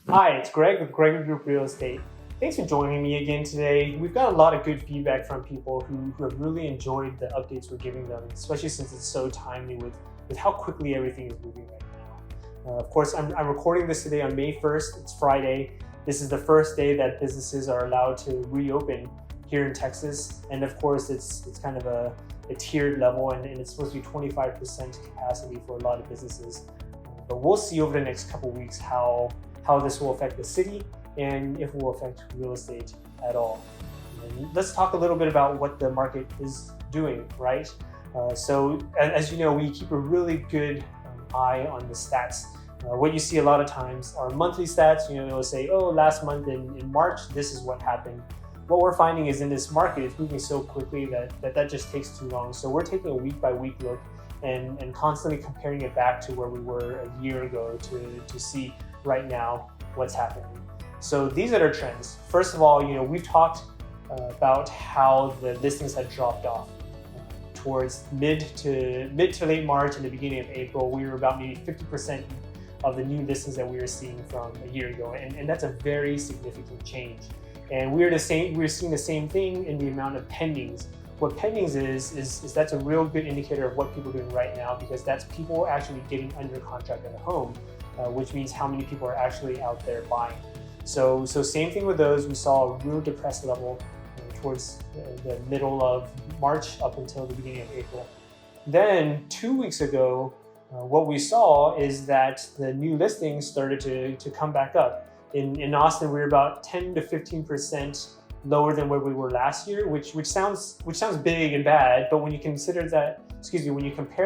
Hi, it's Greg with Gregory Group Real Estate. Thanks for joining me again today. We've got a lot of good feedback from people who have really enjoyed the updates we're giving them, especially since it's so timely with how quickly everything is moving right now. Of course, I'm recording this today on May 1st. It's Friday. This is the first day that businesses are allowed to reopen here in Texas. And of course, it's kind of a tiered level, and it's supposed to be 25% capacity for a lot of businesses. But we'll see over the next couple weeks how this will affect the city and if it will affect real estate at all. And let's talk a little bit about what the market is doing, right? So as you know, we keep a really good eye on the stats. What you see a lot of times are monthly stats. You know, it'll say, oh, last month in March, this is what happened. What we're finding is in this market, it's moving so quickly that just takes too long. So we're taking a week by week look and constantly comparing it back to where we were a year ago to see right now what's happening. So these are the trends. First of all, you know, we've talked about how the listings had dropped off towards mid to late March and the beginning of April. We were about maybe 50% of the new listings that we were seeing from a year ago, and that's a very significant change. And we're seeing the same thing in the amount of pendings. What pendings is that's a real good indicator of what people are doing right now, because that's people actually getting under contract at a home, which means how many people are actually out there buying. So same thing with those. We saw a real depressed level towards the middle of March up until the beginning of April. Then 2 weeks ago, what we saw is that the new listings started to come back up. In Austin, we were about 10 to 15% lower than where we were last year, which sounds big and bad, but when you compare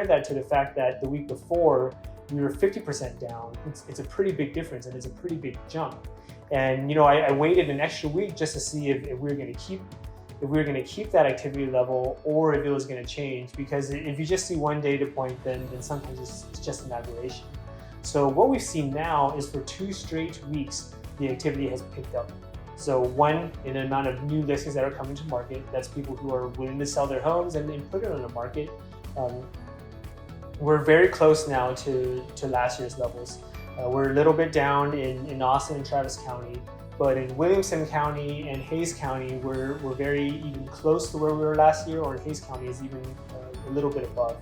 that to the fact that the week before we were 50% down, it's a pretty big difference, and it's a pretty big jump. And you know, I waited an extra week just to see if we were going to keep that activity level or if it was going to change, because if you just see one data point, then sometimes it's just an aberration. So what we've seen now is for 2 straight weeks, the activity has picked up. So one, in the amount of new listings that are coming to market, that's people who are willing to sell their homes and put it on the market. We're very close now to last year's levels. We're a little bit down in Austin and Travis County, but in Williamson County and Hays County, we're very even close to where we were last year, or in Hays County is even a little bit above.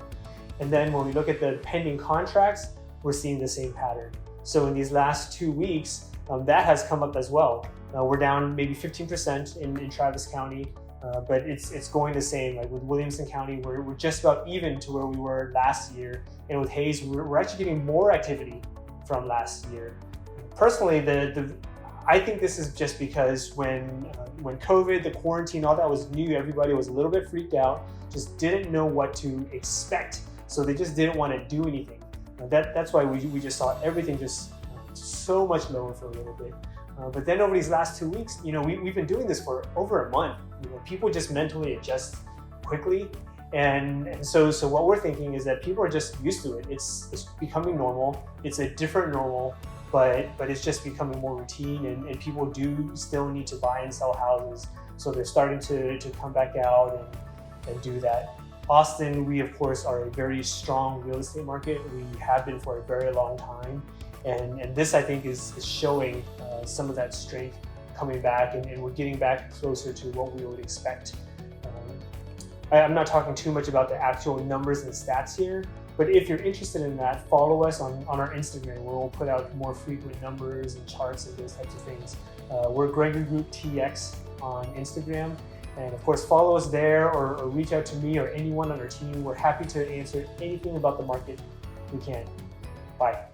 And then when we look at the pending contracts, we're seeing the same pattern. So in these last 2 weeks, that has come up as well. We're down maybe 15% in Travis County, but it's going the same. Like with Williamson County, we're just about even to where we were last year. And with Hays, we're actually getting more activity from last year. Personally, I think this is just because when COVID, the quarantine, all that was new, everybody was a little bit freaked out, just didn't know what to expect. So they just didn't want to do anything. That's why we just saw everything just so much lower for a little bit. But then over these last 2 weeks, you know, we've been doing this for over a month. You know, people just mentally adjust quickly. And so what we're thinking is that people are just used to it. It's becoming normal. It's a different normal, but it's just becoming more routine, and people do still need to buy and sell houses. So they're starting to come back out and do that. Austin, we of course are a very strong real estate market. We have been for a very long time. And this, I think, is showing some of that strength coming back, and we're getting back closer to what we would expect. I'm not talking too much about the actual numbers and stats here, but if you're interested in that, follow us on our Instagram, where we'll put out more frequent numbers and charts and those types of things. We're Gregory Group TX on Instagram. And of course, follow us there, or reach out to me or anyone on our team. We're happy to answer anything about the market we can. Bye.